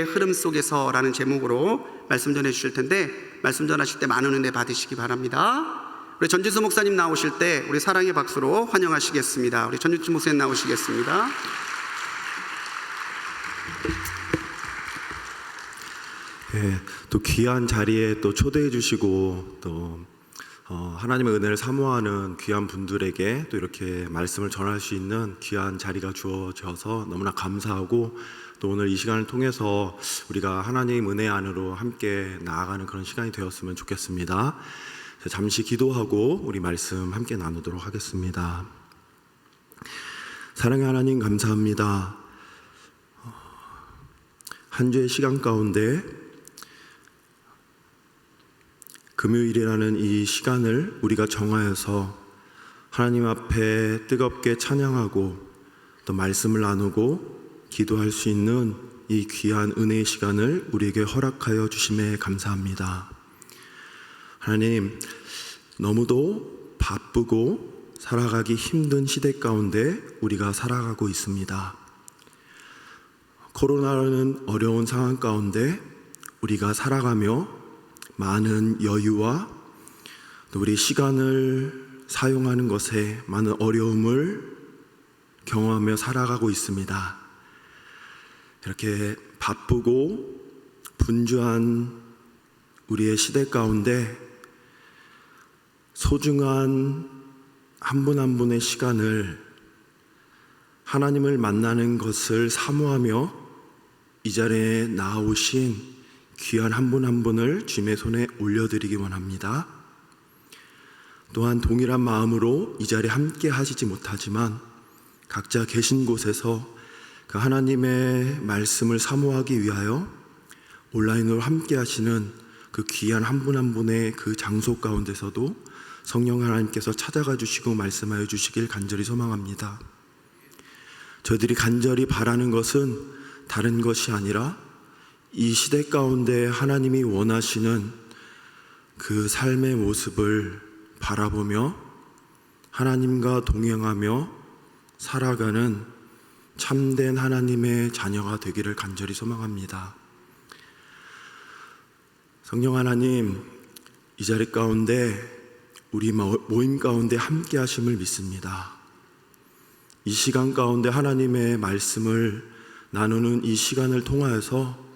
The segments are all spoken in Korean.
흐름 속에서라는 제목으로 말씀 전해 주실 텐데, 말씀 전하실 때 많은 은혜 받으시기 바랍니다. 우리 전진수 목사님 나오실 때 우리 사랑의 박수로 환영하시겠습니다. 우리 전진수 목사님 나오시겠습니다. 또 귀한 자리에 또 초대해 주시고 또 하나님의 은혜를 사모하는 귀한 분들에게 또 이렇게 말씀을 전할 수 있는 귀한 자리가 주어져서 너무나 감사하고, 또 오늘 이 시간을 통해서 우리가 하나님의 은혜 안으로 함께 나아가는 그런 시간이 되었으면 좋겠습니다. 잠시 기도하고 우리 말씀 함께 나누도록 하겠습니다. 사랑의 하나님, 감사합니다. 한 주의 시간 가운데 금요일이라는 이 시간을 우리가 정하여서 하나님 앞에 뜨겁게 찬양하고 또 말씀을 나누고 기도할 수 있는 이 귀한 은혜의 시간을 우리에게 허락하여 주심에 감사합니다. 하나님, 너무도 바쁘고 살아가기 힘든 시대 가운데 우리가 살아가고 있습니다. 코로나라는 어려운 상황 가운데 우리가 살아가며 많은 여유와 또 우리 시간을 사용하는 것에 많은 어려움을 경험하며 살아가고 있습니다. 이렇게 바쁘고 분주한 우리의 시대 가운데 소중한 한 분 한 분의 시간을 하나님을 만나는 것을 사모하며 이 자리에 나오신 귀한 한 분 한 분을 주님의 손에 올려드리기 원합니다. 또한 동일한 마음으로 이 자리에 함께 하시지 못하지만 각자 계신 곳에서 그 하나님의 말씀을 사모하기 위하여 온라인으로 함께 하시는 그 귀한 한 분 한 분의 그 장소 가운데서도 성령 하나님께서 찾아가 주시고 말씀하여 주시길 간절히 소망합니다. 저희들이 간절히 바라는 것은 다른 것이 아니라 이 시대 가운데 하나님이 원하시는 그 삶의 모습을 바라보며 하나님과 동행하며 살아가는 참된 하나님의 자녀가 되기를 간절히 소망합니다. 성령 하나님, 이 자리 가운데 우리 모임 가운데 함께 하심을 믿습니다. 이 시간 가운데 하나님의 말씀을 나누는 이 시간을 통하여서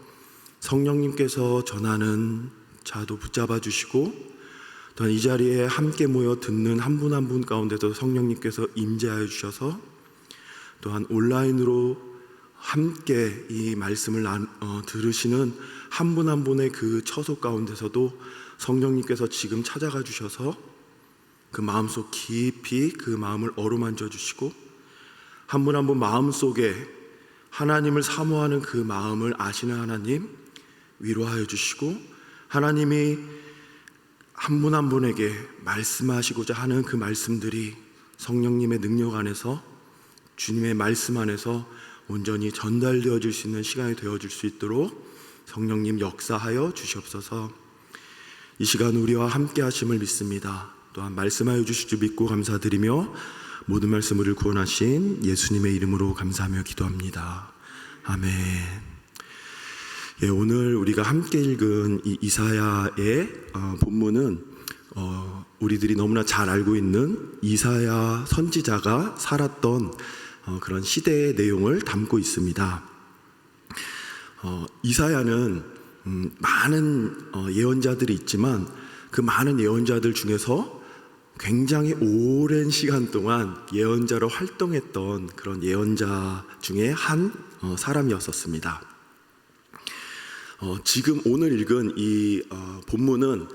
성령님께서 전하는 자도 붙잡아 주시고, 또한 이 자리에 함께 모여 듣는 한 분 한 분 가운데도 성령님께서 임재하여 주셔서, 또한 온라인으로 함께 이 말씀을 들으시는 한 분 한 분의 그 처소 가운데서도 성령님께서 지금 찾아가 주셔서 그 마음속 깊이 그 마음을 어루만져 주시고, 한 분 한 분 마음속에 하나님을 사모하는 그 마음을 아시는 하나님 위로하여 주시고, 하나님이 한 분 한 분에게 말씀하시고자 하는 그 말씀들이 성령님의 능력 안에서, 주님의 말씀 안에서 온전히 전달되어질 수 있는 시간이 되어질 수 있도록 성령님 역사하여 주시옵소서. 이 시간 우리와 함께 하심을 믿습니다. 또한 말씀하여 주실 줄 믿고 감사드리며 모든 말씀 우리를 구원하신 예수님의 이름으로 감사하며 기도합니다. 아멘. 오늘 우리가 함께 읽은 이 이사야의 본문은 우리들이 너무나 잘 알고 있는 이사야 선지자가 살았던 그런 시대의 내용을 담고 있습니다. 이사야는 많은 예언자들이 있지만 그 많은 예언자들 중에서 굉장히 오랜 시간 동안 예언자로 활동했던 그런 예언자 중에 한 사람이었었습니다. 지금 오늘 읽은 이 본문은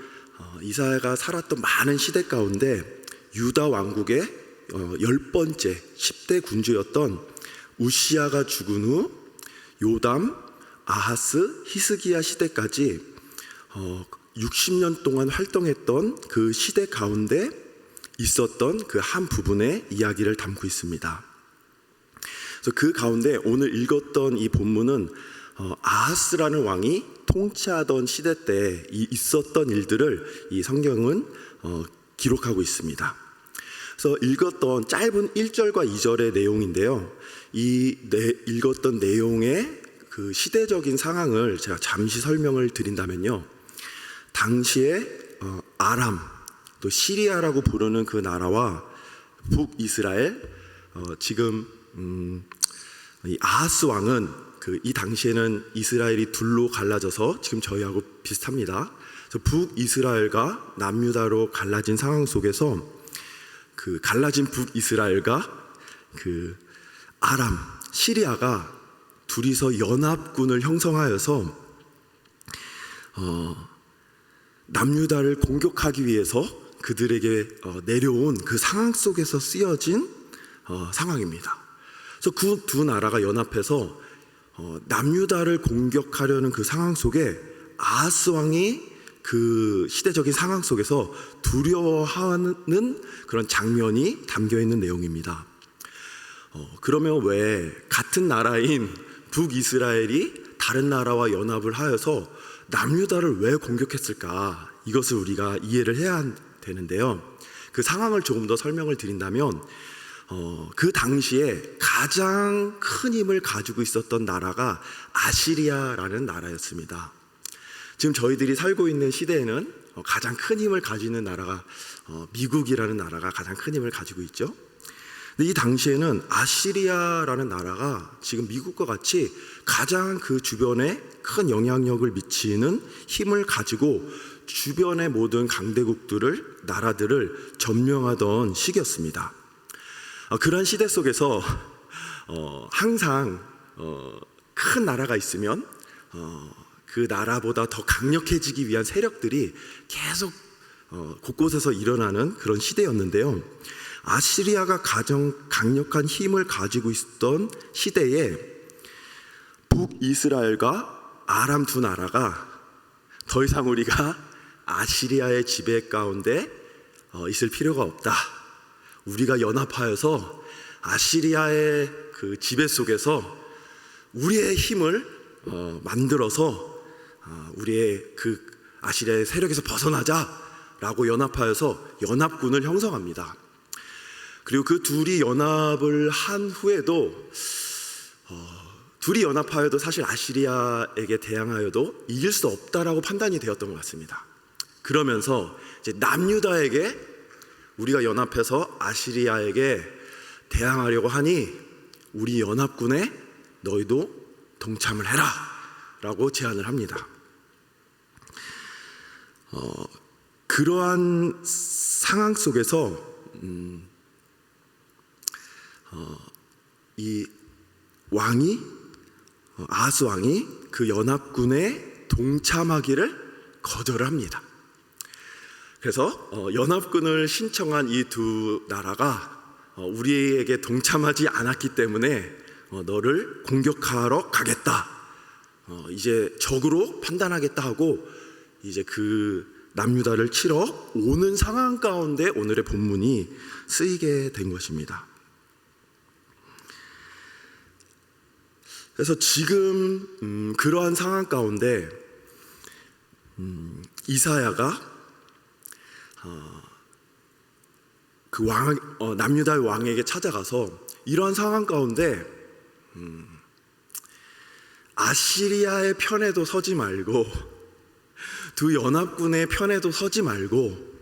이사야가 살았던 많은 시대 가운데 유다 왕국의 10번째 10대 군주였던 우시야가 죽은 후 요담, 아하스, 히스기야 시대까지 60년 동안 활동했던 그 시대 가운데 있었던 그 한 부분의 이야기를 담고 있습니다. 그래서 그 가운데 오늘 읽었던 이 본문은 아하스라는 왕이 통치하던 시대 때 있었던 일들을 이 성경은 기록하고 있습니다. 그래서 읽었던 짧은 1절과 2절의 내용인데요, 읽었던 내용의 그 시대적인 상황을 제가 잠시 설명을 드린다면요. 당시에 아람, 또 시리아라고 부르는 그 나라와 북이스라엘, 지금 이 아하스 왕은 이 당시에는 이스라엘이 둘로 갈라져서 지금 저희하고 비슷합니다. 그래서 북이스라엘과 남유다로 갈라진 상황 속에서 그 갈라진 북이스라엘과 그 아람, 시리아가 둘이서 연합군을 형성하여서 남유다를 공격하기 위해서 그들에게 내려온 그 상황 속에서 쓰여진 상황입니다. 그래서 그 두 나라가 연합해서 남유다를 공격하려는 그 상황 속에 아하스 왕이 그 시대적인 상황 속에서 두려워하는 그런 장면이 담겨 있는 내용입니다. 그러면 왜 같은 나라인 북이스라엘이 다른 나라와 연합을 하여서 남유다를 왜 공격했을까? 이것을 우리가 이해를 해야 되는데요. 그 상황을 조금 더 설명을 드린다면 그 당시에 가장 큰 힘을 가지고 있었던 나라가 아시리아라는 나라였습니다. 지금 저희들이 살고 있는 시대에는 가장 큰 힘을 가지는 나라가 미국이라는 나라가 가장 큰 힘을 가지고 있죠. 근데 이 당시에는 아시리아라는 나라가 지금 미국과 같이 가장 그 주변에 큰 영향력을 미치는 힘을 가지고 주변의 모든 강대국들을, 나라들을 점령하던 시기였습니다. 그런 시대 속에서 항상 큰 나라가 있으면 그 나라보다 더 강력해지기 위한 세력들이 계속 곳곳에서 일어나는 그런 시대였는데요. 아시리아가 가장 강력한 힘을 가지고 있었던 시대에 북이스라엘과 아람 두 나라가 더 이상 우리가 아시리아의 지배 가운데 있을 필요가 없다. 우리가 연합하여서 아시리아의 그 지배 속에서 우리의 힘을 만들어서 우리의 그 아시리아의 세력에서 벗어나자라고 연합하여서 연합군을 형성합니다. 그리고 그 둘이 연합을 한 후에도 둘이 연합하여도 사실 아시리아에게 대항하여도 이길 수 없다라고 판단이 되었던 것 같습니다. 그러면서 이제 남유다에게 우리가 연합해서 아시리아에게 대항하려고 하니 우리 연합군에 너희도 동참을 해라 라고 제안을 합니다. 그러한 상황 속에서 이 왕이 아하스 왕이 그 연합군에 동참하기를 거절을 합니다. 그래서 연합군을 신청한 이 두 나라가 우리에게 동참하지 않았기 때문에 너를 공격하러 가겠다. 이제 적으로 판단하겠다 하고 이제 그 남유다를 치러 오는 상황 가운데 오늘의 본문이 쓰이게 된 것입니다. 그래서 지금 그러한 상황 가운데 이사야가 그 남유다의 왕에게 찾아가서 이러한 상황 가운데 아시리아의 편에도 서지 말고 두 연합군의 편에도 서지 말고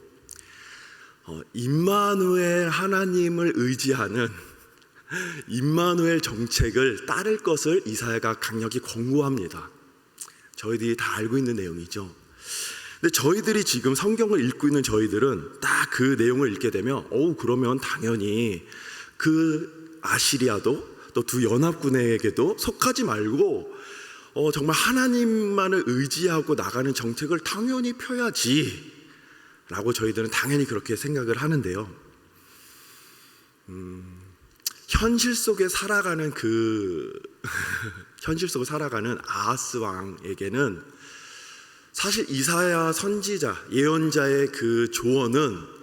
임마누엘 하나님을 의지하는 임마누엘 정책을 따를 것을 이사야가 강력히 권고합니다. 저희들이 다 알고 있는 내용이죠. 근데 저희들이 지금 성경을 읽고 있는 저희들은 딱 그 내용을 읽게 되면 그러면 당연히 그 아시리아도 또 두 연합군에게도 속하지 말고 정말 하나님만을 의지하고 나가는 정책을 당연히 펴야지 라고 저희들은 당연히 그렇게 생각을 하는데요. 현실 속에 살아가는 현실 속에 살아가는 아하스 왕에게는 사실 이사야 선지자, 예언자의 그 조언은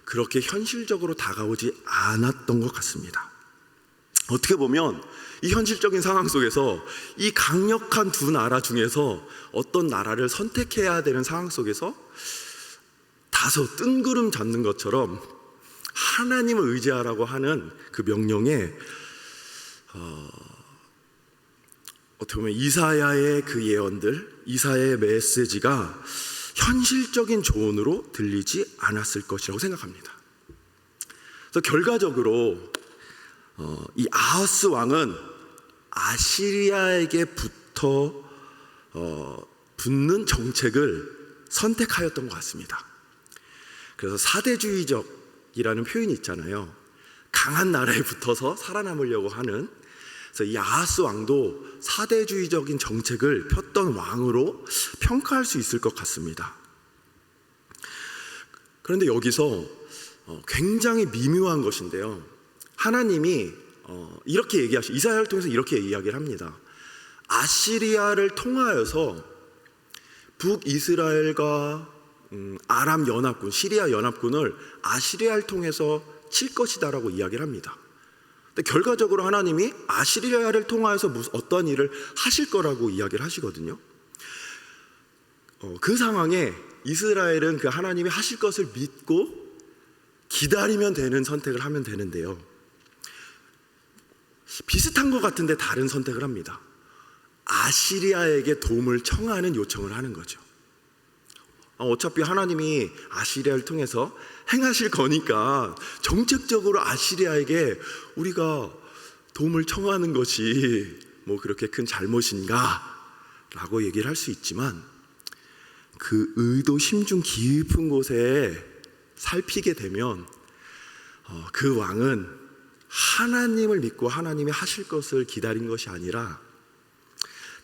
그렇게 현실적으로 다가오지 않았던 것 같습니다. 어떻게 보면 이 현실적인 상황 속에서 이 강력한 두 나라 중에서 어떤 나라를 선택해야 되는 상황 속에서 다소 뜬구름 잡는 것처럼 하나님을 의지하라고 하는 그 명령에 어떻게 보면 이사야의 그 예언들, 이사야의 메시지가 현실적인 조언으로 들리지 않았을 것이라고 생각합니다. 그래서 결과적으로 이 아하스 왕은 아시리아에게 붙는 정책을 선택하였던 것 같습니다. 그래서 사대주의적이라는 표현이 있잖아요. 강한 나라에 붙어서 살아남으려고 하는. 그래서 이 아하스 왕도 사대주의적인 정책을 폈던 왕으로 평가할 수 있을 것 같습니다. 그런데 여기서 굉장히 미묘한 것인데요. 하나님이 이렇게 얘기하시죠. 이사야를 통해서 이렇게 이야기를 합니다. 아시리아를 통하여서 북이스라엘과 아람 연합군, 시리아 연합군을 아시리아를 통해서 칠 것이다라고 이야기를 합니다. 근데 결과적으로 하나님이 아시리아를 통하여서 어떤 일을 하실 거라고 이야기를 하시거든요. 그 상황에 이스라엘은 그 하나님이 하실 것을 믿고 기다리면 되는 선택을 하면 되는데요. 비슷한 것 같은데 다른 선택을 합니다. 아시리아에게 도움을 청하는 요청을 하는 거죠. 어차피 하나님이 아시리아를 통해서 행하실 거니까 정책적으로 아시리아에게 우리가 도움을 청하는 것이 뭐 그렇게 큰 잘못인가 라고 얘기를 할 수 있지만, 그 의도 심중 깊은 곳에 살피게 되면 그 왕은 하나님을 믿고 하나님이 하실 것을 기다린 것이 아니라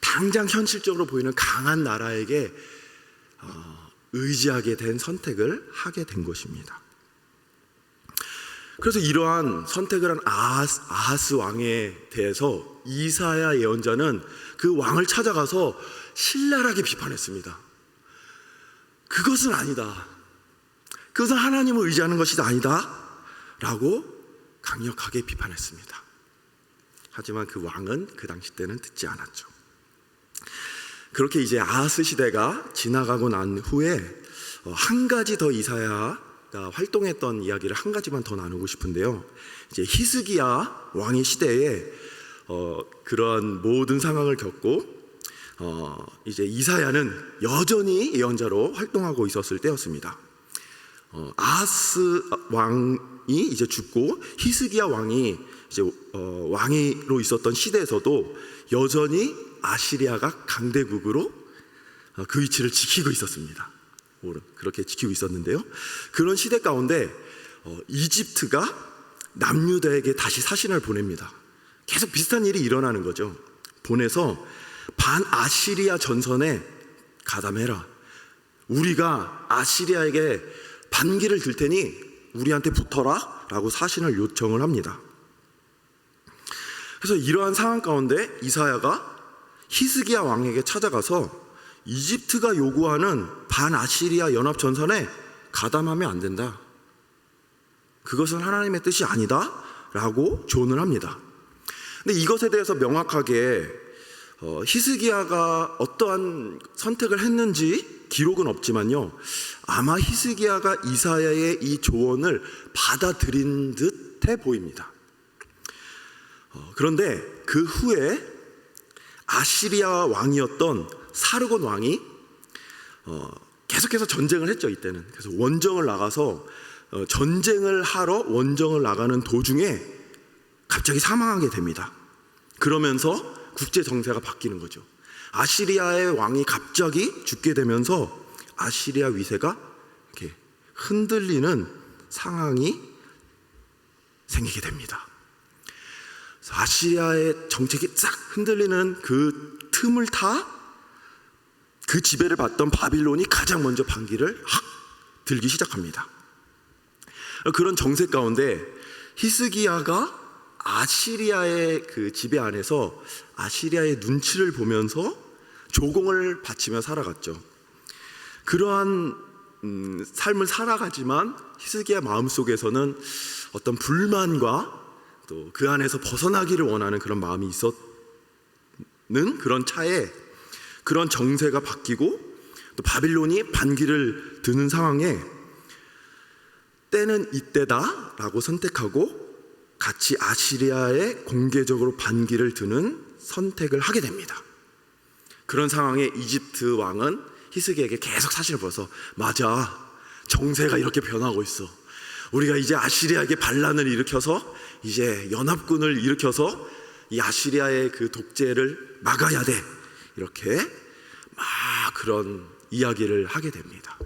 당장 현실적으로 보이는 강한 나라에게 의지하게 된 선택을 하게 된 것입니다. 그래서 이러한 선택을 한 아하스 왕에 대해서 이사야 예언자는 그 왕을 찾아가서 신랄하게 비판했습니다. 그것은 아니다. 그것은 하나님을 의지하는 것이 아니다 라고 강력하게 비판했습니다. 하지만 그 왕은 그 당시 때는 듣지 않았죠. 그렇게 이제 아하스 시대가 지나가고 난 후에 한 가지 더 이사야가 활동했던 이야기를 한 가지만 더 나누고 싶은데요. 이제 히스기야 왕의 시대에 그런 모든 상황을 겪고 이제 이사야는 여전히 예언자로 활동하고 있었을 때였습니다. 아하스 왕이 이제 죽고 히스기야 왕이 이제 왕으로 있었던 시대에서도 여전히 아시리아가 강대국으로 그 위치를 지키고 있었습니다. 그렇게 지키고 있었는데요. 그런 시대 가운데 이집트가 남유다에게 다시 사신을 보냅니다. 계속 비슷한 일이 일어나는 거죠. 보내서 반아시리아 전선에 가담해라. 우리가 아시리아에게 반기를 들 테니 우리한테 붙어라 라고 사신을 요청을 합니다. 그래서 이러한 상황 가운데 이사야가 히스기야 왕에게 찾아가서 이집트가 요구하는 반아시리아 연합 전선에 가담하면 안 된다. 그것은 하나님의 뜻이 아니다 라고 조언을 합니다. 근데 이것에 대해서 명확하게 히스기야가 어떠한 선택을 했는지 기록은 없지만요, 아마 히스기야가 이사야의 이 조언을 받아들인 듯해 보입니다. 그런데 그 후에 아시리아 왕이었던 사르곤 왕이 계속해서 전쟁을 했죠. 이때는. 그래서 원정을 나가서 전쟁을 하러 원정을 나가는 도중에 갑자기 사망하게 됩니다. 그러면서 국제 정세가 바뀌는 거죠. 아시리아의 왕이 갑자기 죽게 되면서 아시리아 위세가 이렇게 흔들리는 상황이 생기게 됩니다. 아시리아의 정책이 싹 흔들리는 그 틈을 타 그 지배를 받던 바빌론이 가장 먼저 반기를 들기 시작합니다. 그런 정세 가운데 히스기야가 아시리아의 그 지배 안에서 아시리아의 눈치를 보면서 조공을 바치며 살아갔죠. 그러한 삶을 살아가지만 히스기야 마음속에서는 어떤 불만과 또 그 안에서 벗어나기를 원하는 그런 마음이 있었는 그런 차에 그런 정세가 바뀌고 또 바빌론이 반기를 드는 상황에 때는 이때다라고 선택하고 같이 아시리아에 공개적으로 반기를 드는 선택을 하게 됩니다. 그런 상황에 이집트 왕은 히스기야에게 계속 사실을 보여서, 맞아, 정세가 이렇게 변하고 있어. 우리가 이제 아시리아에게 반란을 일으켜서 이제 연합군을 일으켜서 이 아시리아의 그 독재를 막아야 돼. 이렇게 막 그런 이야기를 하게 됩니다.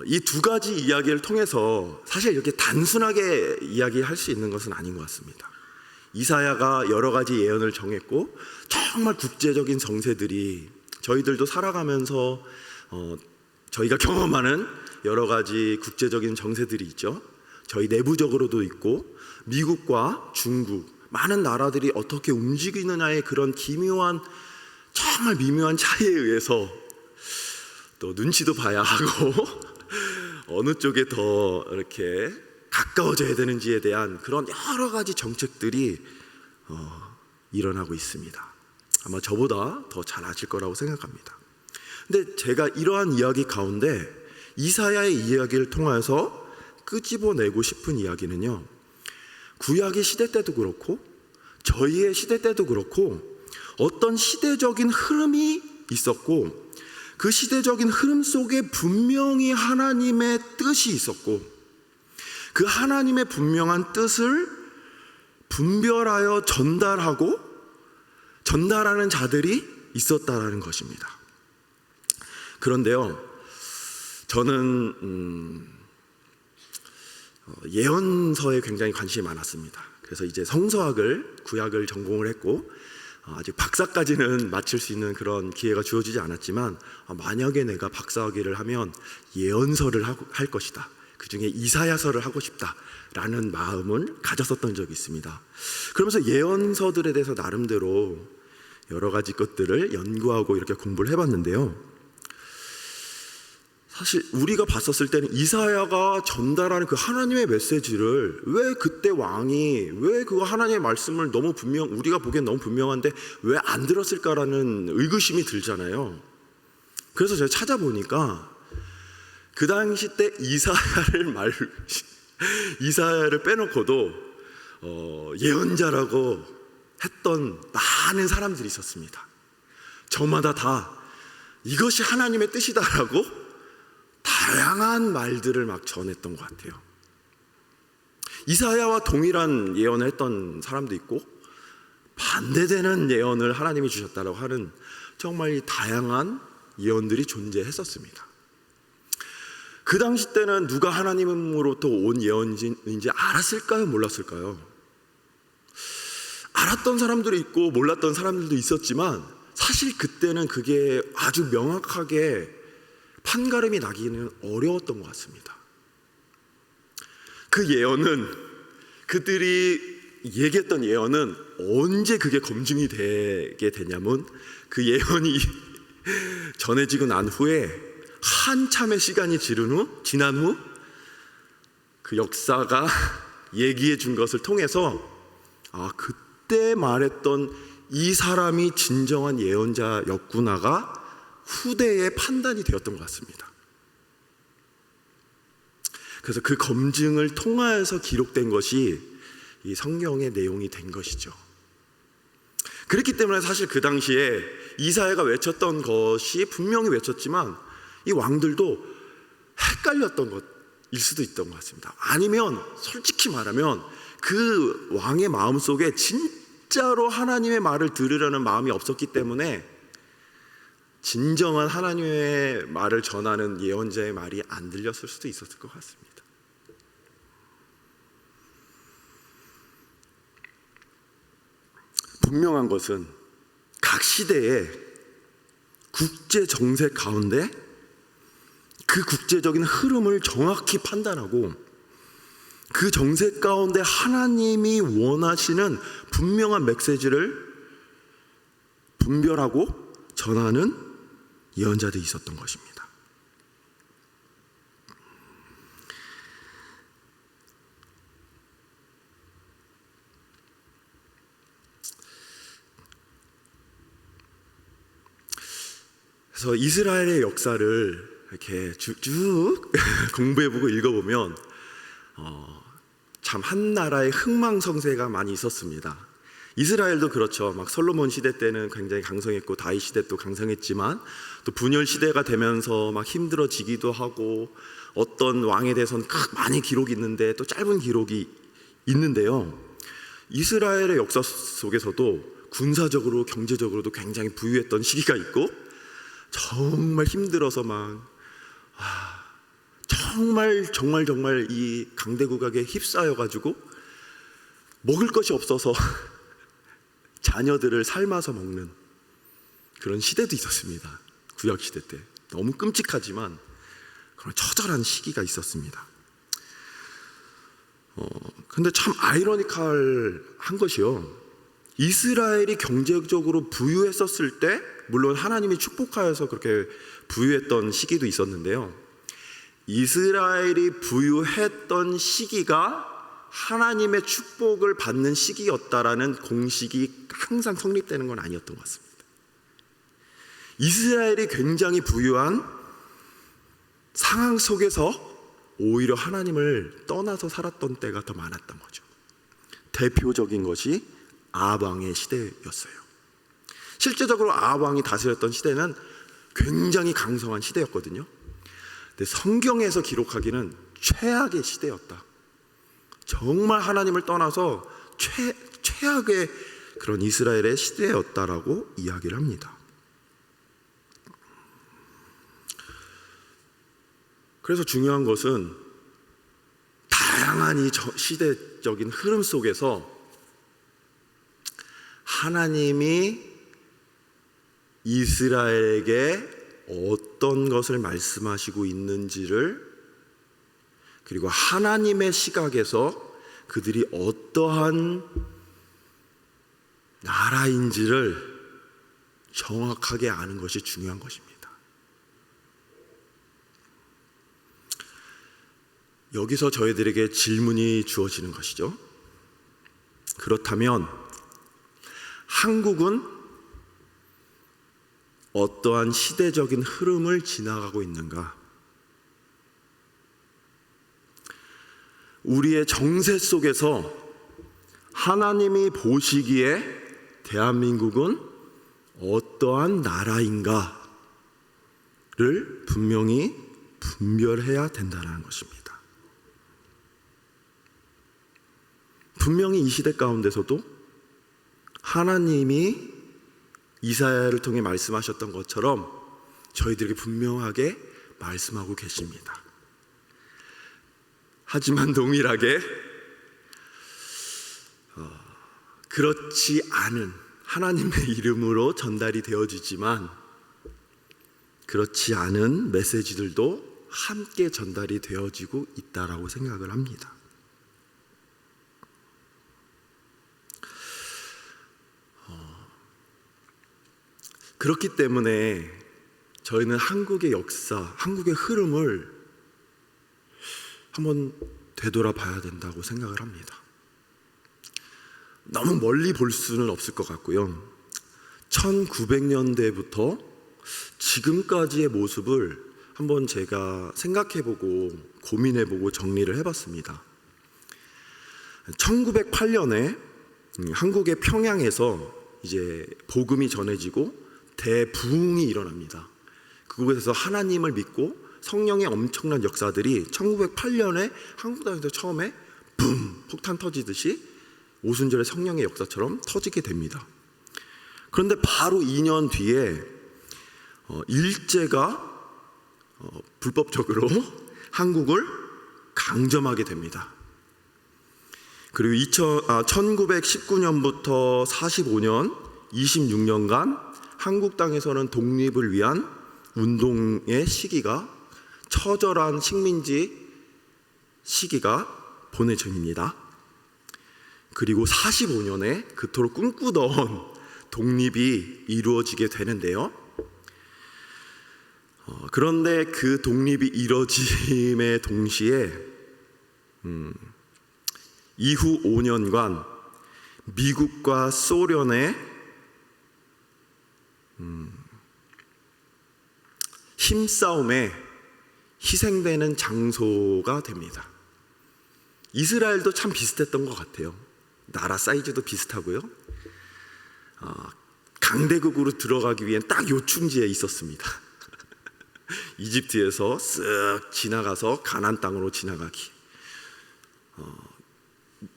이 두 가지 이야기를 통해서 사실 이렇게 단순하게 이야기할 수 있는 것은 아닌 것 같습니다. 이사야가 여러 가지 예언을 정했고 정말 국제적인 정세들이 저희들도 살아가면서 저희가 경험하는 여러 가지 국제적인 정세들이 있죠. 저희 내부적으로도 있고 미국과 중국 많은 나라들이 어떻게 움직이느냐의 그런 기묘한 정말 미묘한 차이에 의해서 또 눈치도 봐야 하고 어느 쪽에 더 이렇게 가까워져야 되는지에 대한 그런 여러 가지 정책들이 일어나고 있습니다. 아마 저보다 더 잘 아실 거라고 생각합니다. 근데 제가 이러한 이야기 가운데 이사야의 이야기를 통해서 끄집어내고 싶은 이야기는요, 구약의 시대 때도 그렇고 저희의 시대 때도 그렇고 어떤 시대적인 흐름이 있었고 그 시대적인 흐름 속에 분명히 하나님의 뜻이 있었고 그 하나님의 분명한 뜻을 분별하여 전달하는 자들이 있었다라는 것입니다. 그런데요, 저는 예언서에 굉장히 관심이 많았습니다. 그래서 이제 성서학을 구약을 전공을 했고 아직 박사까지는 마칠 수 있는 그런 기회가 주어지지 않았지만 만약에 내가 박사학위를 하면 예언서를 할 것이다, 그 중에 이사야서를 하고 싶다라는 마음을 가졌었던 적이 있습니다. 그러면서 예언서들에 대해서 나름대로 여러 가지 것들을 연구하고 이렇게 공부를 해봤는데요, 사실 우리가 봤었을 때는 이사야가 전달하는 그 하나님의 메시지를 왜 그때 왕이 왜 그 하나님의 말씀을 우리가 보기엔 너무 분명한데 왜 안 들었을까라는 의구심이 들잖아요. 그래서 제가 찾아보니까 그 당시 때 이사야를 빼놓고도 예언자라고 했던 많은 사람들이 있었습니다. 저마다 다 이것이 하나님의 뜻이다라고 다양한 말들을 막 전했던 것 같아요. 이사야와 동일한 예언을 했던 사람도 있고 반대되는 예언을 하나님이 주셨다고 하는 정말 다양한 예언들이 존재했었습니다. 그 당시 때는 누가 하나님으로부터 온 예언인지 알았을까요? 몰랐을까요? 알았던 사람들이 있고 몰랐던 사람들도 있었지만 사실 그때는 그게 아주 명확하게 판가름이 나기는 어려웠던 것 같습니다. 그 예언은, 그들이 얘기했던 예언은 언제 그게 검증이 되게 되냐면 그 예언이 전해지고 난 후에 한참의 시간이 지난 후 그 역사가 얘기해 준 것을 통해서 그때 말했던 이 사람이 진정한 예언자였구나가 후대의 판단이 되었던 것 같습니다. 그래서 그 검증을 통하여서 기록된 것이 이 성경의 내용이 된 것이죠. 그렇기 때문에 사실 그 당시에 이사야가 외쳤던 것이 분명히 외쳤지만 이 왕들도 헷갈렸던 것일 수도 있던 것 같습니다. 아니면 솔직히 말하면 그 왕의 마음속에 진짜로 하나님의 말을 들으려는 마음이 없었기 때문에 진정한 하나님의 말을 전하는 예언자의 말이 안 들렸을 수도 있었을 것 같습니다. 분명한 것은 각 시대의 국제 정세 가운데 그 국제적인 흐름을 정확히 판단하고 그 정세 가운데 하나님이 원하시는 분명한 메시지를 분별하고 전하는 예언자들이 있었던 것입니다. 그래서 이스라엘의 역사를 이렇게 쭉 공부해보고 읽어보면 참 한 나라의 흥망성쇠가 많이 있었습니다. 이스라엘도 그렇죠. 막 솔로몬 시대 때는 굉장히 강성했고 다윗 시대 또 강성했지만 또 분열 시대가 되면서 막 힘들어지기도 하고 어떤 왕에 대해서는 많이 기록이 있는데 또 짧은 기록이 있는데요. 이스라엘의 역사 속에서도 군사적으로 경제적으로도 굉장히 부유했던 시기가 있고 정말 힘들어서 막 정말 이 강대국에게 휩싸여 가지고 먹을 것이 없어서 자녀들을 삶아서 먹는 그런 시대도 있었습니다. 구약 시대 때 너무 끔찍하지만 그런 처절한 시기가 있었습니다. 근데 참 아이러니컬한 것이요, 이스라엘이 경제적으로 부유했었을 때 물론 하나님이 축복하여서 그렇게 부유했던 시기도 있었는데요, 이스라엘이 부유했던 시기가 하나님의 축복을 받는 시기였다라는 공식이 항상 성립되는 건 아니었던 것 같습니다. 이스라엘이 굉장히 부유한 상황 속에서 오히려 하나님을 떠나서 살았던 때가 더 많았던 거죠. 대표적인 것이 아합 왕의 시대였어요. 실제적으로 아합 왕이 다스렸던 시대는 굉장히 강성한 시대였거든요. 근데 성경에서 기록하기는 최악의 시대였다. 정말 하나님을 떠나서 최악의 그런 이스라엘의 시대였다라고 이야기를 합니다. 그래서 중요한 것은 다양한 이 시대적인 흐름 속에서 하나님이 이스라엘에게 어떤 것을 말씀하시고 있는지를, 그리고 하나님의 시각에서 그들이 어떠한 나라인지를 정확하게 아는 것이 중요한 것입니다. 여기서 저희들에게 질문이 주어지는 것이죠. 그렇다면 한국은 어떠한 시대적인 흐름을 지나가고 있는가? 우리의 정세 속에서 하나님이 보시기에 대한민국은 어떠한 나라인가를 분명히 분별해야 된다는 것입니다. 분명히 이 시대 가운데서도 하나님이 이사야를 통해 말씀하셨던 것처럼 저희들에게 분명하게 말씀하고 계십니다. 하지만 동일하게 그렇지 않은, 하나님의 이름으로 전달이 되어지지만 그렇지 않은 메시지들도 함께 전달이 되어지고 있다라고 생각을 합니다. 그렇기 때문에 저희는 한국의 역사, 한국의 흐름을 한번 되돌아봐야 된다고 생각을 합니다. 너무 멀리 볼 수는 없을 것 같고요. 1900년대부터 지금까지의 모습을 한번 제가 생각해보고 고민해보고 정리를 해봤습니다. 1908년에 한국의 평양에서 이제 복음이 전해지고 대부흥이 일어납니다. 그곳에서 하나님을 믿고 성령의 엄청난 역사들이 1908년에 한국 땅에서 처음에 붐! 폭탄 터지듯이 오순절의 성령의 역사처럼 터지게 됩니다. 그런데 바로 2년 뒤에 일제가 불법적으로 한국을 강점하게 됩니다. 그리고 1919년부터 45년 26년간 한국 땅에서는 독립을 위한 운동의 시기가, 처절한 식민지 시기가 보내집니다. 그리고 45년에 그토록 꿈꾸던 독립이 이루어지게 되는데요. 그런데 그 독립이 이루어짐에 동시에 이후 5년간 미국과 소련의 힘싸움에 희생되는 장소가 됩니다. 이스라엘도 참 비슷했던 것 같아요. 나라 사이즈도 비슷하고요. 강대국으로 들어가기 위한 딱 요충지에 있었습니다. 이집트에서 쓱 지나가서 가나안 땅으로 지나가기,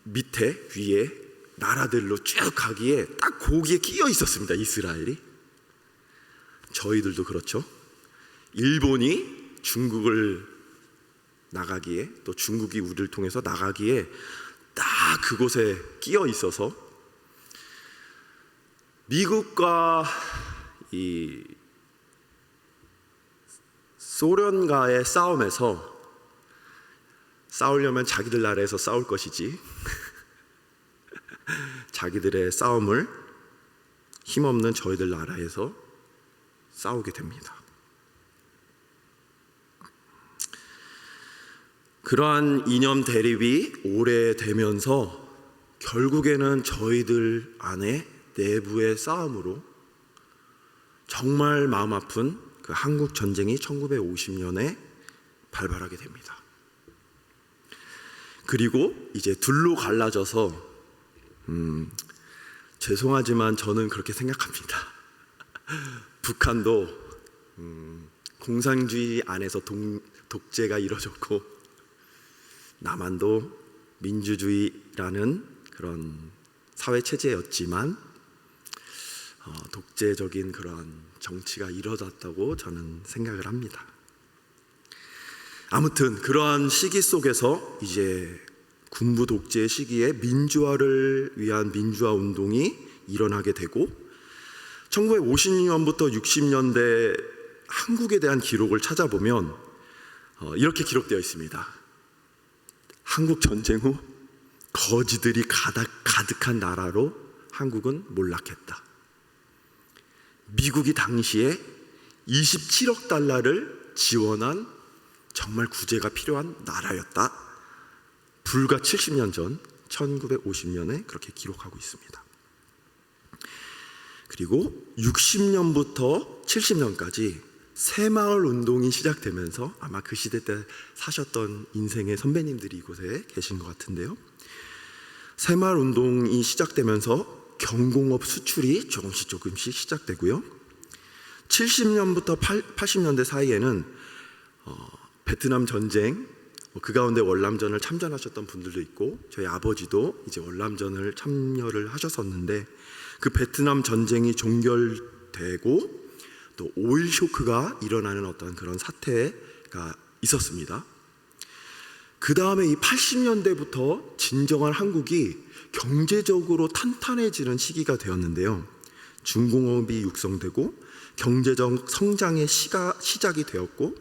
밑에 위에 나라들로 쭉 가기에 딱 거기에 끼어 있었습니다. 이스라엘이. 저희들도 그렇죠. 일본이 중국을 나가기에, 또 중국이 우리를 통해서 나가기에 딱 그곳에 끼어 있어서 미국과 이 소련과의 싸움에서, 싸우려면 자기들 나라에서 싸울 것이지 자기들의 싸움을 힘없는 저희들 나라에서 싸우게 됩니다. 그러한 이념 대립이 오래되면서 결국에는 저희들 안에 내부의 싸움으로 정말 마음 아픈 그 한국 전쟁이 1950년에 발발하게 됩니다. 그리고 이제 둘로 갈라져서 죄송하지만 저는 그렇게 생각합니다. 북한도 공산주의 안에서 독재가 이루어졌고, 남한도 민주주의라는 그런 사회체제였지만 독재적인 그런 정치가 이루어졌다고 저는 생각을 합니다. 아무튼 그러한 시기 속에서 이제 군부 독재의 시기에 민주화를 위한 민주화 운동이 일어나게 되고, 1950년부터 60년대 한국에 대한 기록을 찾아보면 이렇게 기록되어 있습니다. 한국 전쟁 후 거지들이 가득한 나라로 한국은 몰락했다. 미국이 당시에 27억 달러를 지원한 정말 구제가 필요한 나라였다. 불과 70년 전 1950년에 그렇게 기록하고 있습니다. 그리고 60년부터 70년까지 새마을 운동이 시작되면서, 아마 그 시대 때 사셨던 인생의 선배님들이 이곳에 계신 것 같은데요, 새마을 운동이 시작되면서 경공업 수출이 조금씩 시작되고요, 70년부터 80년대 사이에는 베트남 전쟁, 그 가운데 월남전을 참전하셨던 분들도 있고, 저희 아버지도 이제 월남전을 참여를 하셨었는데, 그 베트남 전쟁이 종결되고 또 오일 쇼크가 일어나는 어떤 그런 사태가 있었습니다. 그 다음에 이 80년대부터 진정한 한국이 경제적으로 탄탄해지는 시기가 되었는데요, 중공업이 육성되고 경제적 성장의 시작이 되었고,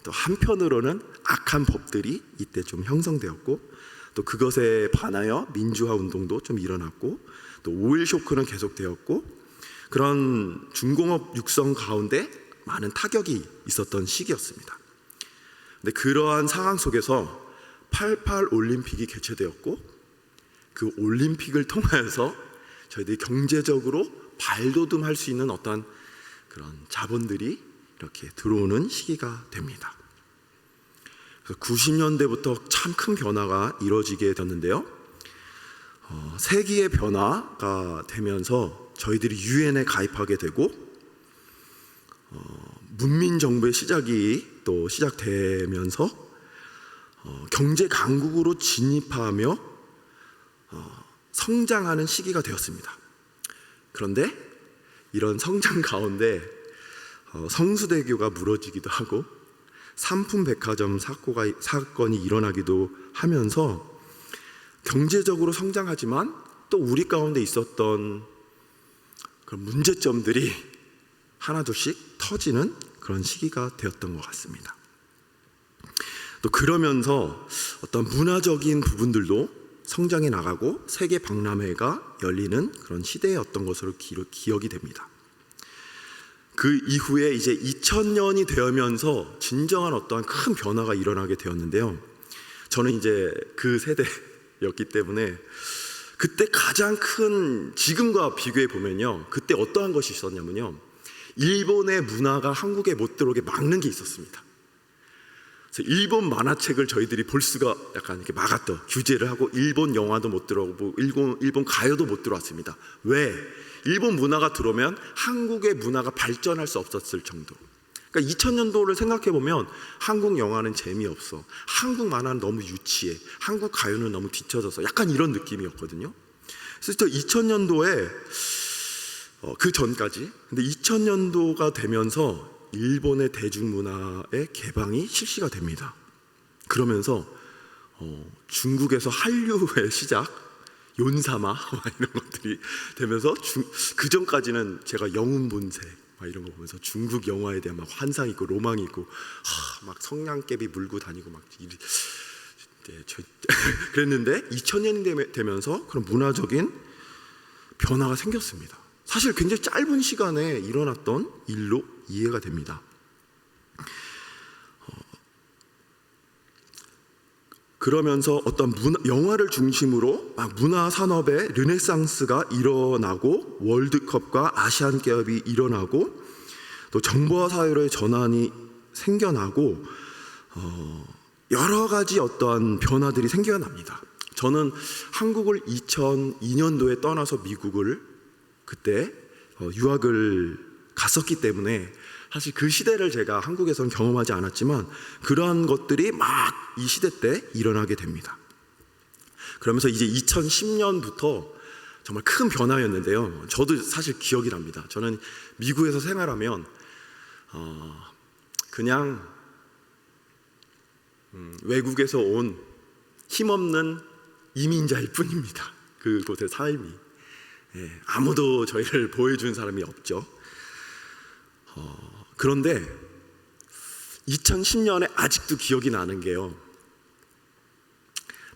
또 한편으로는 악한 법들이 이때 좀 형성되었고, 또 그것에 반하여 민주화 운동도 좀 일어났고, 또 오일 쇼크는 계속되었고, 그런 중공업 육성 가운데 많은 타격이 있었던 시기였습니다. 근데 그러한 상황 속에서 88 올림픽이 개최되었고, 그 올림픽을 통하여서 저희들이 경제적으로 발돋움할 수 있는 어떤 그런 자본들이 이렇게 들어오는 시기가 됩니다. 그래서 90년대부터 참 큰 변화가 이루어지게 됐는데요, 세기의 변화가 되면서 저희들이 유엔에 가입하게 되고, 문민정부의 시작이 또 시작되면서 경제 강국으로 진입하며 성장하는 시기가 되었습니다. 그런데 이런 성장 가운데 성수대교가 무너지기도 하고 삼풍백화점 사건이 일어나기도 하면서 경제적으로 성장하지만 또 우리 가운데 있었던 그런 문제점들이 하나둘씩 터지는 그런 시기가 되었던 것 같습니다. 또 그러면서 어떤 문화적인 부분들도 성장해 나가고 세계 박람회가 열리는 그런 시대였던 것으로 기억이 됩니다. 그 이후에 이제 2000년이 되면서 진정한 어떠한 큰 변화가 일어나게 되었는데요, 저는 이제 그 세대였기 때문에 그때 가장 큰, 지금과 비교해 보면요, 그때 어떠한 것이 있었냐면요, 일본의 문화가 한국에 못 들어오게 막는 게 있었습니다. 그래서 일본 만화책을 저희들이 볼 수가 약간 이렇게 막았던 규제를 하고 일본 영화도 못 들어오고 일본 가요도 못 들어왔습니다. 왜? 일본 문화가 들어오면 한국의 문화가 발전할 수 없었을 정도. 그러니까 2000년도를 생각해 보면 한국 영화는 재미없어, 한국 만화는 너무 유치해, 한국 가요는 너무 뒤쳐져서 약간 이런 느낌이었거든요. 그래서 2000년도에 그 전까지, 근데 2000년도가 되면서 일본의 대중문화의 개방이 실시가 됩니다. 그러면서 중국에서 한류의 시작, 요ን사마 이런 것들이 되면서 그 전까지는 제가 영웅본색 이런 거 보면서 중국 영화에 대한 막 환상이 있고 로망이 있고 막 성냥개비 물고 다니고 막 그랬는데 2000년이 되면서 그런 문화적인 변화가 생겼습니다. 사실 굉장히 짧은 시간에 일어났던 일로 이해가 됩니다. 그러면서 어떤 영화를 중심으로 문화 산업의 르네상스가 일어나고 월드컵과 아시안 게임이 일어나고 또 정보화 사회로의 전환이 생겨나고 여러 가지 어떠한 변화들이 생겨납니다. 저는 한국을 2002년도에 떠나서 미국을 그때 유학을 갔었기 때문에 사실 그 시대를 제가 한국에서는 경험하지 않았지만 그러한 것들이 막 이 시대 때 일어나게 됩니다. 그러면서 이제 2010년부터 정말 큰 변화였는데요. 저도 사실 기억이 납니다. 저는 미국에서 생활하면 그냥 외국에서 온 힘없는 이민자일 뿐입니다. 그곳의 삶이 아무도 저희를 보여준 사람이 없죠. 그런데 2010년에 아직도 기억이 나는 게요.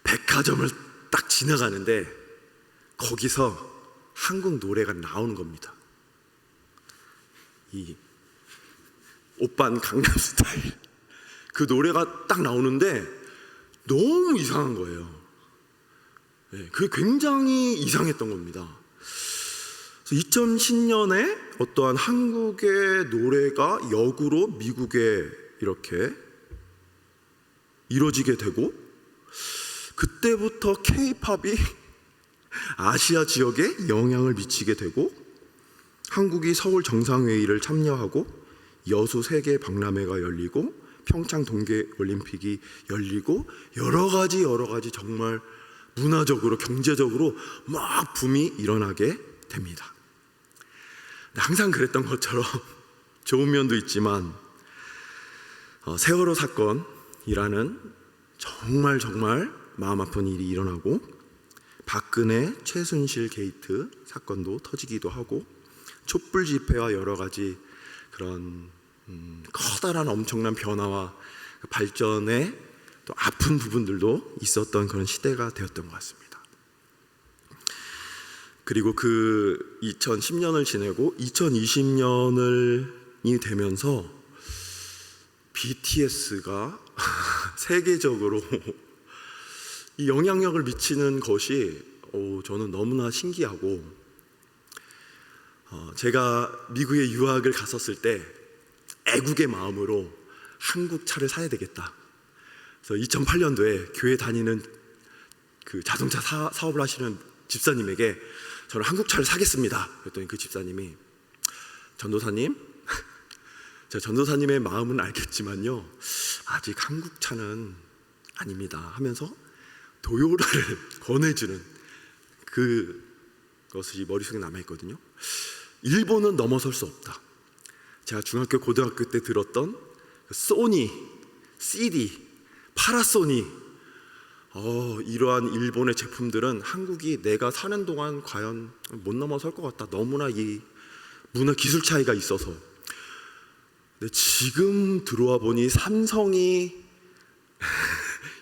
백화점을 딱 지나가는데 거기서 한국 노래가 나오는 겁니다. 이 오빤 강남스타일 그 노래가 딱 나오는데 너무 이상한 거예요. 그게 굉장히 이상했던 겁니다. 2010년에 어떠한 한국의 노래가 역으로 미국에 이렇게 이루어지게 되고 그때부터 K-팝이 아시아 지역에 영향을 미치게 되고 한국이 서울 정상회의를 참여하고 여수 세계 박람회가 열리고 평창 동계올림픽이 열리고 여러 가지 정말 문화적으로 경제적으로 막 붐이 일어나게 됩니다. 항상 그랬던 것처럼 좋은 면도 있지만 세월호 사건이라는 정말 마음 아픈 일이 일어나고 박근혜 최순실 게이트 사건도 터지기도 하고 촛불 집회와 여러 가지 그런 커다란 엄청난 변화와 발전에 또 아픈 부분들도 있었던 그런 시대가 되었던 것 같습니다. 그리고 그 2010년을 지내고 2020년이 되면서 BTS가 세계적으로 이 영향력을 미치는 것이 저는 너무나 신기하고 제가 미국에 유학을 갔었을 때 애국의 마음으로 한국 차를 사야 되겠다. 그래서 2008년도에 교회 다니는 그 자동차 사업을 하시는 집사님에게 저는 한국 차를 사겠습니다. 그랬더니 그 집사님이 전도사님, 제가 전도사님의 마음은 알겠지만요 아직 한국 차는 아닙니다 하면서 도요라를 권해주는 그것이 머릿속에 남아있거든요. 일본은 넘어설 수 없다. 제가 중학교 고등학교 때 들었던 소니, CD, 파라소니 이러한 일본의 제품들은 한국이 내가 사는 동안 과연 못 넘어설 것 같다. 너무나 이 문화 기술 차이가 있어서. 근데 지금 들어와 보니 삼성이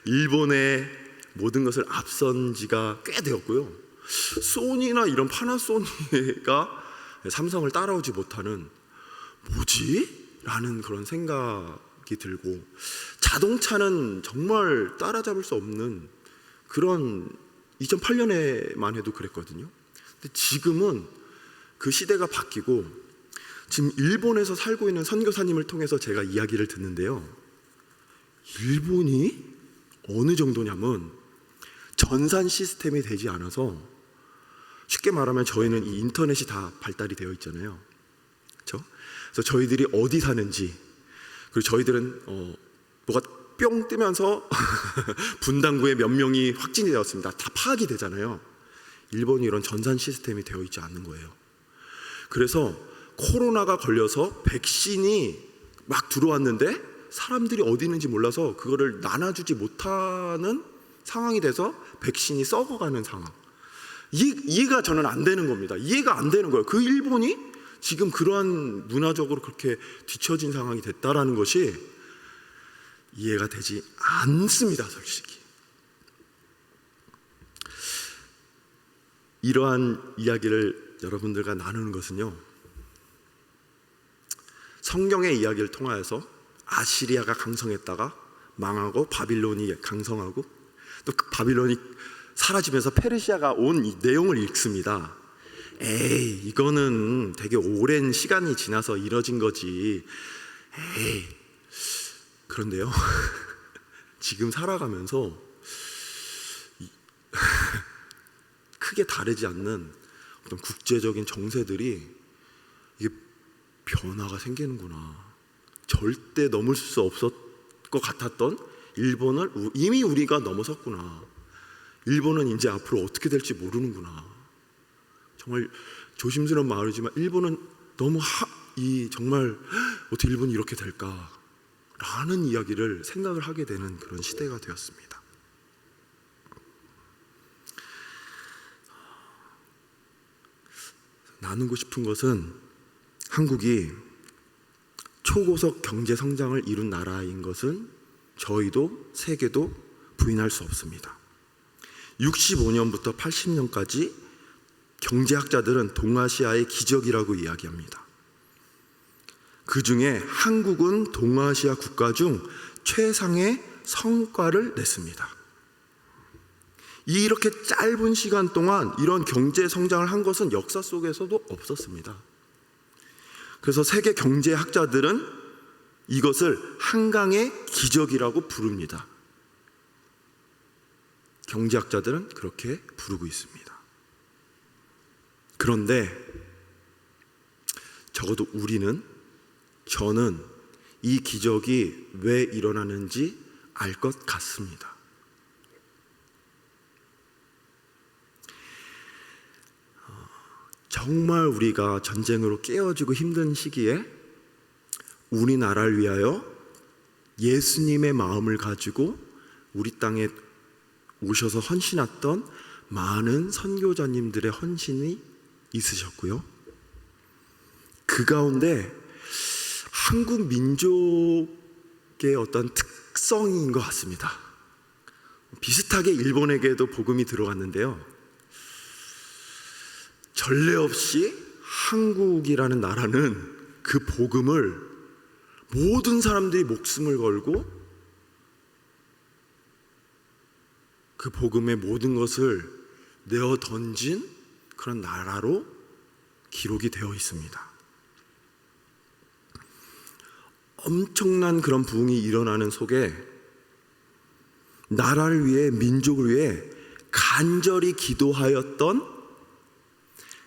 일본의 모든 것을 앞선 지가 꽤 되었고요. 소니나 이런 파나소니가 삼성을 따라오지 못하는 뭐지? 라는 그런 생각이 들고 자동차는 정말 따라잡을 수 없는 그런 2008년에만 해도 그랬거든요. 근데 지금은 그 시대가 바뀌고 지금 일본에서 살고 있는 선교사님을 통해서 제가 이야기를 듣는데요. 일본이 어느 정도냐면 전산 시스템이 되지 않아서, 쉽게 말하면 저희는 이 인터넷이 다 발달이 되어 있잖아요. 그렇죠? 그래서 저희들이 어디 사는지, 그리고 저희들은 뭐가 뿅 뜨면서 분당구에 몇 명이 확진이 되었습니다. 다 파악이 되잖아요. 일본이 이런 전산 시스템이 되어 있지 않는 거예요. 그래서 코로나가 걸려서 백신이 막 들어왔는데 사람들이 어디 있는지 몰라서 그거를 나눠주지 못하는 상황이 돼서 백신이 썩어가는 상황. 이해가 저는 안 되는 겁니다. 이해가 안 되는 거예요. 그 일본이 지금 그러한 문화적으로 그렇게 뒤처진 상황이 됐다라는 것이 이해가 되지 않습니다, 솔직히. 이러한 이야기를 여러분들과 나누는 것은요, 성경의 이야기를 통하여서 아시리아가 강성했다가 망하고 바빌론이 강성하고 또 그 바빌론이 사라지면서 페르시아가 온 이 내용을 읽습니다. 에이, 이거는 되게 오랜 시간이 지나서 이뤄진 거지. 에이, 그런데요, 지금 살아가면서 크게 다르지 않는 어떤 국제적인 정세들이 이게 변화가 생기는구나. 절대 넘을 수 없을 것 같았던 일본을 이미 우리가 넘어섰구나. 일본은 이제 앞으로 어떻게 될지 모르는구나. 정말 조심스러운 말이지만 일본은 너무 정말 어떻게 일본이 이렇게 될까? 라는 이야기를 생각을 하게 되는 그런 시대가 되었습니다. 나누고 싶은 것은 한국이 초고속 경제 성장을 이룬 나라인 것은 저희도 세계도 부인할 수 없습니다. 65년부터 80년까지 경제학자들은 동아시아의 기적이라고 이야기합니다. 그 중에 한국은 동아시아 국가 중 최상의 성과를 냈습니다. 이렇게 짧은 시간 동안 이런 경제 성장을 한 것은 역사 속에서도 없었습니다. 그래서 세계 경제학자들은 이것을 한강의 기적이라고 부릅니다. 경제학자들은 그렇게 부르고 있습니다. 그런데 적어도 저는 이 기적이 왜 일어나는지 알 것 같습니다. 정말 우리가 전쟁으로 깨어지고 힘든 시기에 우리나라를 위하여 예수님의 마음을 가지고 우리 땅에 오셔서 헌신했던 많은 선교자님들의 헌신이 있으셨고요. 그 가운데 한국 민족의 어떤 특성인 것 같습니다. 비슷하게 일본에게도 복음이 들어갔는데요, 전례 없이 한국이라는 나라는 그 복음을 모든 사람들이 목숨을 걸고 그 복음의 모든 것을 내어 던진 그런 나라로 기록이 되어 있습니다. 엄청난 그런 부흥이 일어나는 속에 나라를 위해, 민족을 위해 간절히 기도하였던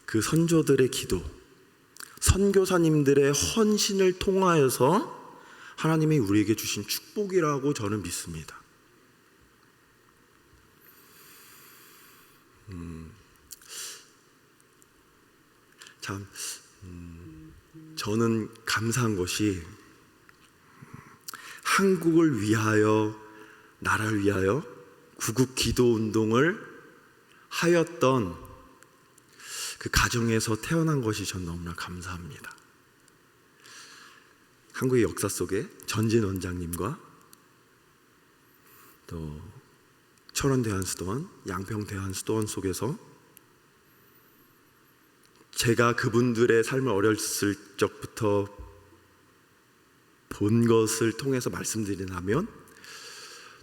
그 선조들의 기도, 선교사님들의 헌신을 통하여서 하나님이 우리에게 주신 축복이라고 저는 믿습니다. 저는 감사한 것이 한국을 위하여, 나라를 위하여 구국 기도 운동을 하였던 그 가정에서 태어난 것이 전 너무나 감사합니다. 한국의 역사 속에 전진 원장님과 또 철원 대한수도원, 양평 대한수도원 속에서 제가 그분들의 삶을 어렸을 적부터 본 것을 통해서 말씀드리자면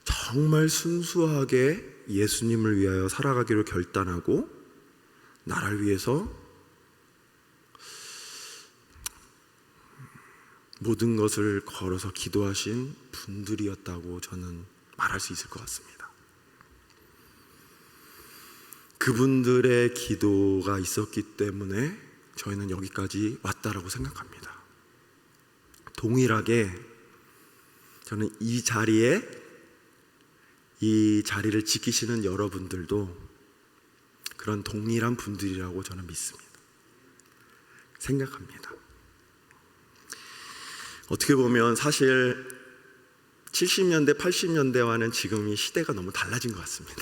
정말 순수하게 예수님을 위하여 살아가기로 결단하고 나라를 위해서 모든 것을 걸어서 기도하신 분들이었다고 저는 말할 수 있을 것 같습니다. 그분들의 기도가 있었기 때문에 저희는 여기까지 왔다라고 생각합니다. 동일하게 저는 이 자리를 지키시는 여러분들도 그런 동일한 분들이라고 저는 믿습니다. 생각합니다. 어떻게 보면 사실 70년대, 80년대와는 지금 이 시대가 너무 달라진 것 같습니다.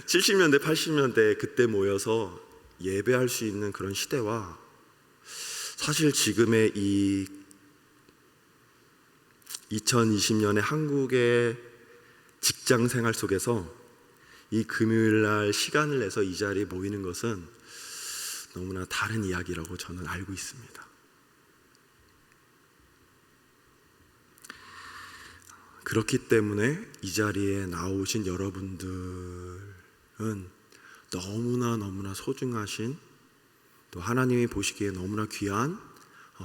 70년대, 80년대 그때 모여서 예배할 수 있는 그런 시대와 사실 지금의 이 2020년의 한국의 직장 생활 속에서 이 금요일날 시간을 내서 이 자리에 모이는 것은 너무나 다른 이야기라고 저는 알고 있습니다. 그렇기 때문에 이 자리에 나오신 여러분들은 너무나 소중하신, 또 하나님이 보시기에 너무나 귀한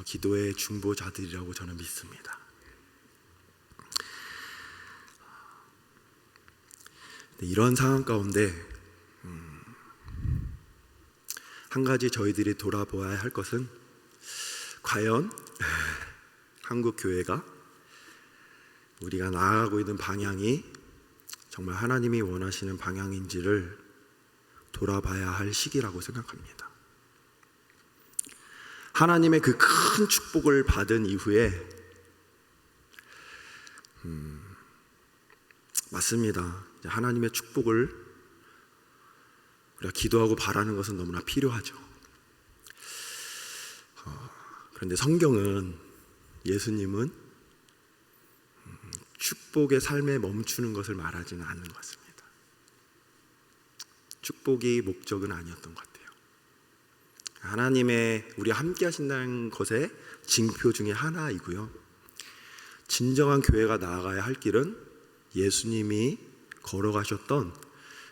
기도의 중보자들이라고 저는 믿습니다. 이런 상황 가운데 한 가지 저희들이 돌아보아야 할 것은 과연 한국 교회가 우리가 나아가고 있는 방향이 정말 하나님이 원하시는 방향인지를 돌아봐야 할 시기라고 생각합니다. 하나님의 그 큰 축복을 받은 이후에 맞습니다. 하나님의 축복을 우리가 기도하고 바라는 것은 너무나 필요하죠. 그런데 성경은, 예수님은 축복의 삶에 멈추는 것을 말하지는 않는 것 같습니다. 축복이 목적은 아니었던 것 같아요. 하나님의 우리와 함께 하신다는 것의 징표 중에 하나이고요, 진정한 교회가 나아가야 할 길은 예수님이 걸어가셨던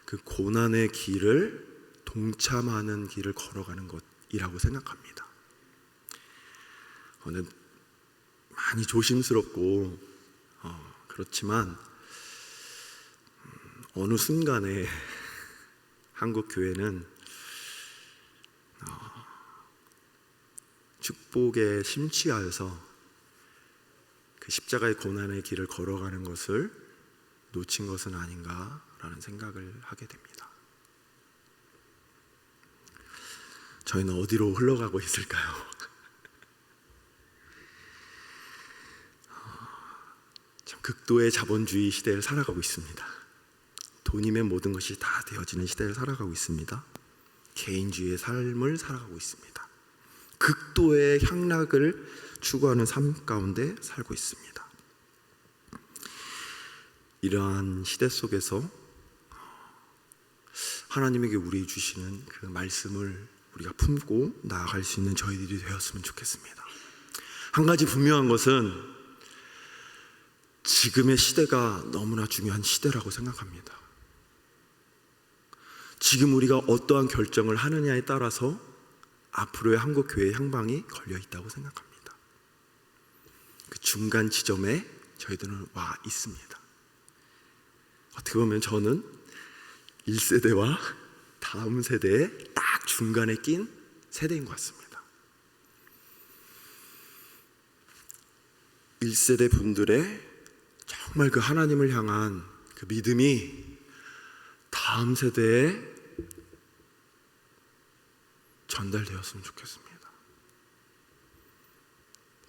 그 고난의 길을 동참하는 길을 걸어가는 것이라고 생각합니다. 많이 조심스럽고 그렇지만 어느 순간에 한국 교회는 축복에 심취하여서 그 십자가의 고난의 길을 걸어가는 것을 놓친 것은 아닌가라는 생각을 하게 됩니다. 저희는 어디로 흘러가고 있을까요? 참 극도의 자본주의 시대를 살아가고 있습니다. 돈이면 모든 것이 다 되어지는 시대를 살아가고 있습니다. 개인주의의 삶을 살아가고 있습니다. 극도의 향락을 추구하는 삶 가운데 살고 있습니다. 이러한 시대 속에서 하나님에게 우리 주시는 그 말씀을 우리가 품고 나아갈 수 있는 저희들이 되었으면 좋겠습니다. 한 가지 분명한 것은 지금의 시대가 너무나 중요한 시대라고 생각합니다. 지금 우리가 어떠한 결정을 하느냐에 따라서 앞으로의 한국 교회의 향방이 걸려 있다고 생각합니다. 그 중간 지점에 저희들은 와 있습니다. 어떻게 보면 저는 1세대와 다음 세대의 딱 중간에 낀 세대인 것 같습니다. 1세대 분들의 정말 그 하나님을 향한 그 믿음이 다음 세대에 전달되었으면 좋겠습니다.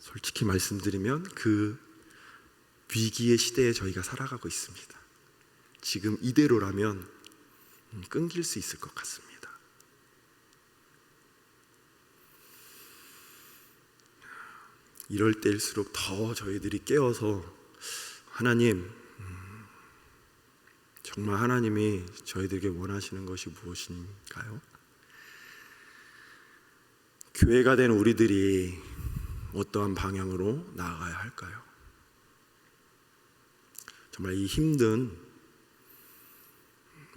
솔직히 말씀드리면 그 위기의 시대에 저희가 살아가고 있습니다. 지금 이대로라면 끊길 수 있을 것 같습니다. 이럴 때일수록 더 저희들이 깨어서 하나님, 정말 하나님이 저희들에게 원하시는 것이 무엇인가요? 교회가 된 우리들이 어떠한 방향으로 나아가야 할까요? 정말 이 힘든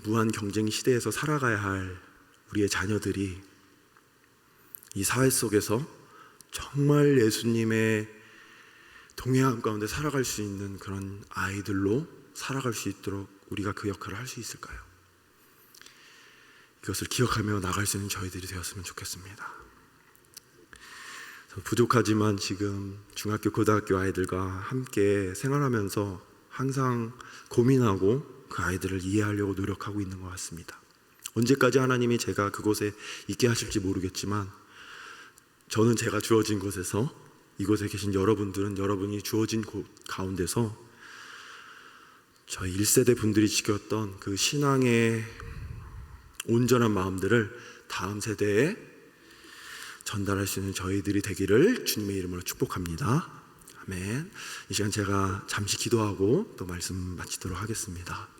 무한 경쟁 시대에서 살아가야 할 우리의 자녀들이 이 사회 속에서 정말 예수님의 동행함 가운데 살아갈 수 있는 그런 아이들로 살아갈 수 있도록 우리가 그 역할을 할 수 있을까요? 이것을 기억하며 나갈 수 있는 저희들이 되었으면 좋겠습니다. 부족하지만 지금 중학교, 고등학교 아이들과 함께 생활하면서 항상 고민하고 그 아이들을 이해하려고 노력하고 있는 것 같습니다. 언제까지 하나님이 제가 그곳에 있게 하실지 모르겠지만 저는 제가 주어진 곳에서, 이곳에 계신 여러분들은 여러분이 주어진 곳 가운데서 저희 1세대 분들이 지켰던 그 신앙의 온전한 마음들을 다음 세대에 전달할 수 있는 저희들이 되기를 주님의 이름으로 축복합니다. 아멘. 이 시간 제가 잠시 기도하고 또 말씀 마치도록 하겠습니다.